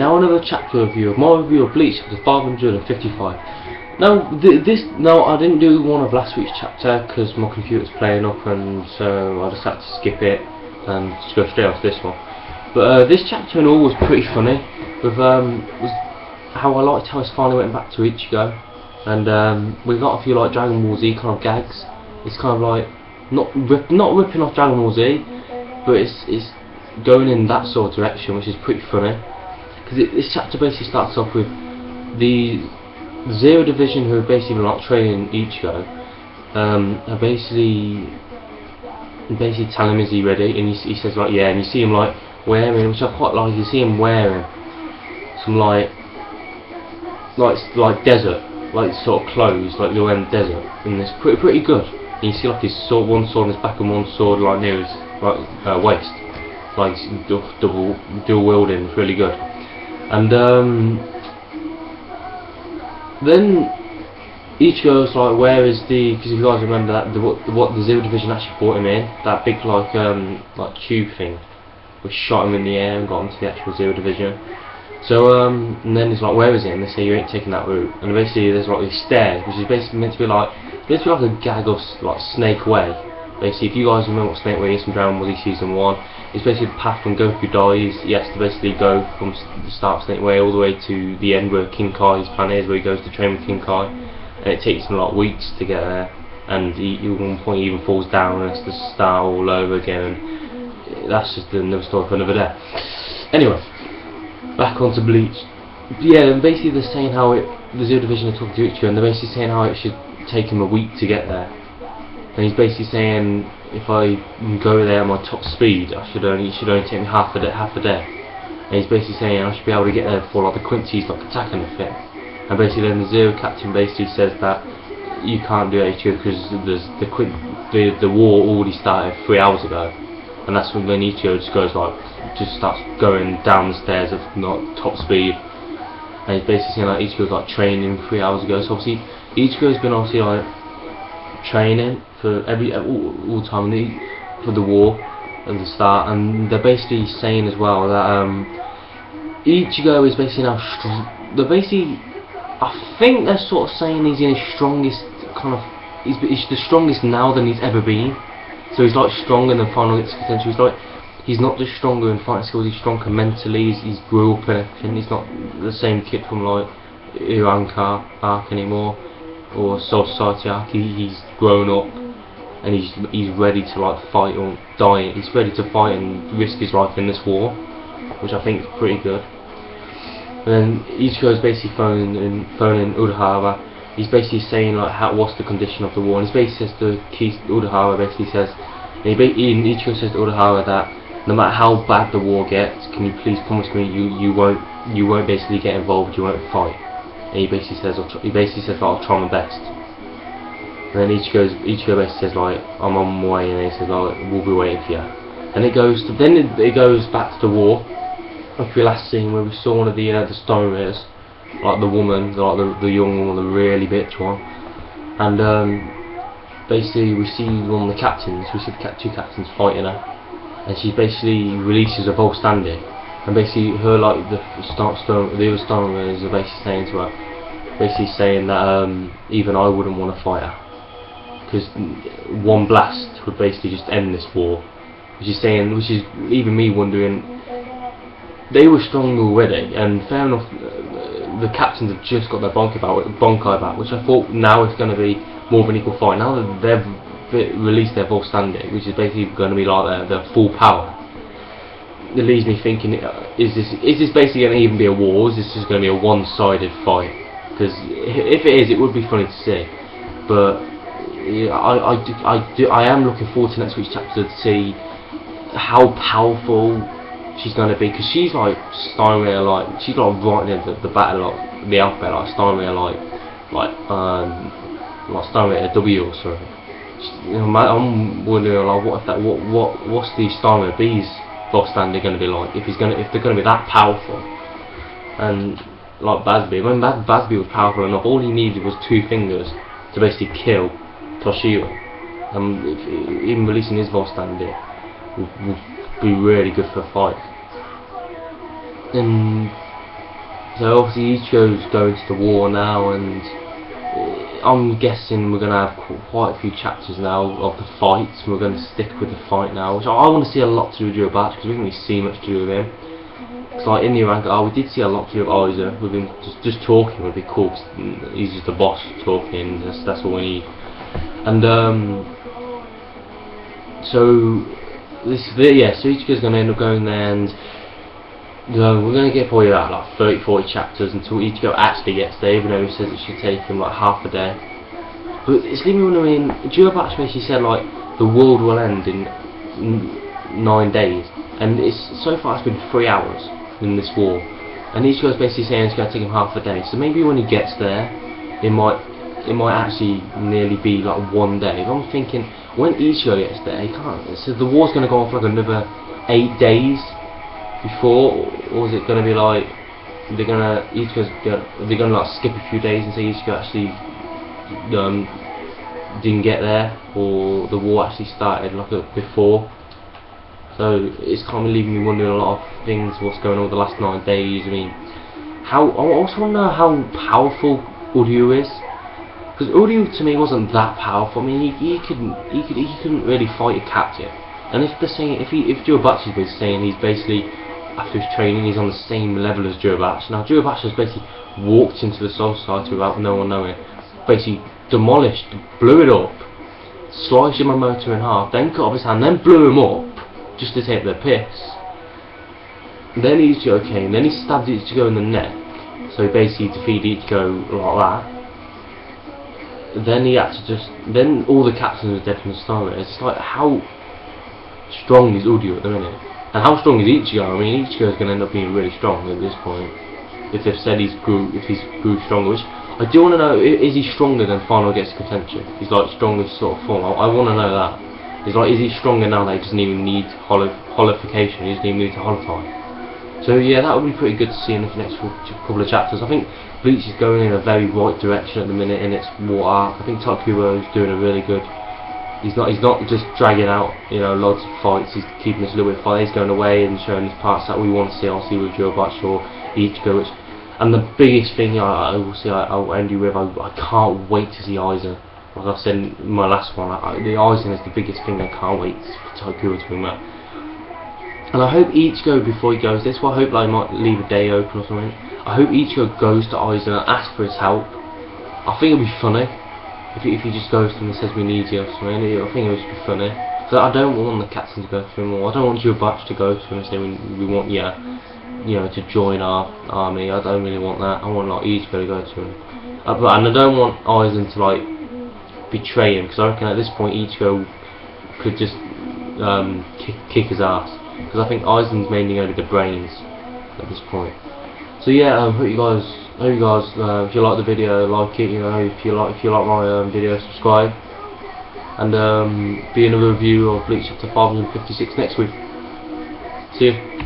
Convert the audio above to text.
Now another chapter review of my review of Bleach, chapter 555. Now I didn't do one of last week's chapter because my computer's playing up, and so I just had to skip it and just go straight off this one. But this chapter and all was pretty funny. With was how I liked how it's finally went back to Ichigo, and we got a few like Dragon Ball Z kind of gags. It's kind of like not ripping off Dragon Ball Z, but it's going in that sort of direction, which is pretty funny. Because this chapter basically starts off with the Zero Division, who are basically like training Ichigo, are basically telling him is he ready, and he says like yeah, and you see him like wearing, which I quite like. You see him wearing some like desert, like sort of clothes, like you're in the desert, and it's pretty good. And you see like his sword, one sword on his back and one sword like near his waist, like dual wielding. It's really good. And then Ichigo's like, where is the? Because if you guys remember that what the Zero Division actually brought him in, that big like tube thing, which shot him in the air and got him to the actual Zero Division. So and then he's like, where is it? And they say you ain't taking that route. And basically there's like these stairs, which is basically meant to be like a gag of like Snake Way. Basically, if you guys remember what Snake Way is from Dragon Ball Z Season 1, it's basically the path when Goku dies. He has to basically go from the start of Snake Way all the way to the end where King Kai's planet is, where he goes to train with King Kai. And it takes him like weeks to get there, and at one point he even falls down and has to start all over again. And that's just another story for another day. Anyway, back onto Bleach. Yeah, and basically they're saying how the Zero Division are talking to Ichigo, and they're basically saying how it should take him a week to get there. And he's basically saying if I go there at my top speed, it should only take me half a day. And he's basically saying I should be able to get there before like the Quincy's like attacking the thing. And basically then the Zero Captain basically says that you can't do it, Ichigo, because the war already started 3 hours ago. And that's when Ichigo just starts going down the stairs at not top speed. And he's basically saying like Ichigo's like training 3 hours ago. So obviously Ichigo's been obviously like training for all time for the war at the start, and they're basically saying as well that Ichigo is basically now I think they're sort of saying he's in his strongest he's the strongest now than he's ever been. So he's like stronger than Final X potential. He's not just stronger in fighting skills, he's stronger mentally. He's grew up and everything. He's not the same kid from like Uranka arc anymore, or Soul Society arc. He's grown up, and he's ready to like fight or die. He's ready to fight and risk his life in this war, which I think is pretty good. And then Ichigo's basically phoning Urahara. He's basically saying like what's the condition of the war, and he basically says to Urahara basically says, Ichigo says to Urahara that no matter how bad the war gets, can you please promise me you won't basically get involved, you won't fight. And he basically says like, I'll try my best. And then Ichigo basically says like I'm on my way, and he says like we'll be waiting for you. And it goes back to the war. Like the last scene where we saw one of the Stormers, like the woman, like the young woman, the really bitch one, and basically we see one of the captains. We see the two captains fighting her, and she basically releases a Volstandi, and basically her like the other Stormers are basically saying to her, saying that even I wouldn't want to fight her, because one blast would basically just end this war. Which is even me wondering. They were strong already, and fair enough, the captains have just got their Bonkai back, which I thought now is going to be more of an equal fight. Now that they've released their Volstandi, which is basically going to be like their full power, it leaves me thinking, is this basically going to even be a war, or is this just going to be a one-sided fight? Because if it is, it would be funny to see. But I am looking forward to next week's chapter to see how powerful she's going to be, because she's like Steinmeier, like she's like right in the battle, like the alphabet, like Steinmeier, like Steinmeier W or something. I'm wondering like what's the Steinmeier B's Volstandi going to be like, if they're going to be that powerful. And like Basby, when Basby was powerful enough, all he needed was 2 fingers to basically kill Toshiba. Even releasing his Volstandi would be really good for a fight. And So obviously Ichigo's going to the war now, and I'm guessing we're going to have quite a few chapters now of the fights. We're going to stick with the fight now, which I want to see a lot to do with Jirobachi, because we didn't really see much to do with him. It's like in the rank, we did see a lot to do with Aiza. We've been just talking would be cool, cause he's just the boss talking, that's all we need. And so this yeah, so Ichigo's going to end up going there, and we're going to get probably about like 30-40 chapters until Ichigo actually gets there, even though he says it should take him like half a day. But it's leaving me wondering, Jirobachi basically said like the world will end in 9 days, and so far it's been 3 hours in this war, and Ichigo's basically saying it's going to take him half a day. So maybe when he gets there, it might actually nearly be like 1 day. But I'm thinking when Ichigo gets there, he can't. So the war's going to go on for like another 8 days before, or is it going to be like they're going to like skip a few days and say Ichigo actually didn't get there, or the war actually started like before. So it's kind of leaving me wondering a lot of things, what's going on with the last 9 days. I mean, I also want to know how powerful Uryu is, because Uryu to me wasn't that powerful. I mean, he couldn't really fight a captive. And if they're saying, if Jirobachi's been saying he's basically, after his training, he's on the same level as Jirobachi. Now Jirobachi has basically walked into the Soul Society without no one knowing, basically demolished, blew it up, sliced Yamamoto in half, then cut off his hand, then blew him up just to take their piss. Then Ichigo came, then he stabbed Ichigo in the neck, so he basically defeated Ichigo like that. Then he had to then all the captains were dead from the start. It's like, how strong is Uryu at the minute? And how strong is Ichigo? I mean, Ichigo is going to end up being really strong at this point. If they've said he's grew stronger, which I do want to know, is he stronger than Final Gets Contention? He's like strongest sort of form. I want to know that. It's like, is he stronger now that he doesn't even need holification, he doesn't even need to holify? So yeah, that would be pretty good to see in the next couple of chapters. I think Bleach is going in a very right direction at the minute in its war arc. I think Takubo is doing a really good. He's not just dragging out, you know, loads of fights. He's keeping us a little bit fun. He's going away and showing us parts that we want to see. I'll see with Jirobachi or Ichigo. And the biggest thing I will say, I'll end you with, I can't wait to see Aizen. Like I said in my last one, the Aizen is the biggest thing. I can't wait for Takubo to bring that. And I hope Ichigo, before he goes, this one I hope, like, he might leave a day open or something. I hope Ichigo goes to Aizen and asks for his help. I think it'll be funny if he just goes to him and says we need you or something. I think it would be funny. So I don't want the captain to go to him, or I don't want Jirobachi to go to him and say we want you, you know, to join our army. I don't really want that. I want like Ichigo to go to him, and I don't want Aizen to like betray him, because I reckon at this point Ichigo could just kick his ass, because I think Aizen's mainly going to be the brains at this point. So yeah, hope you guys, if you like the video, like it. You know, if you like my video, subscribe, and be another review of Bleach chapter 556 next week. See you.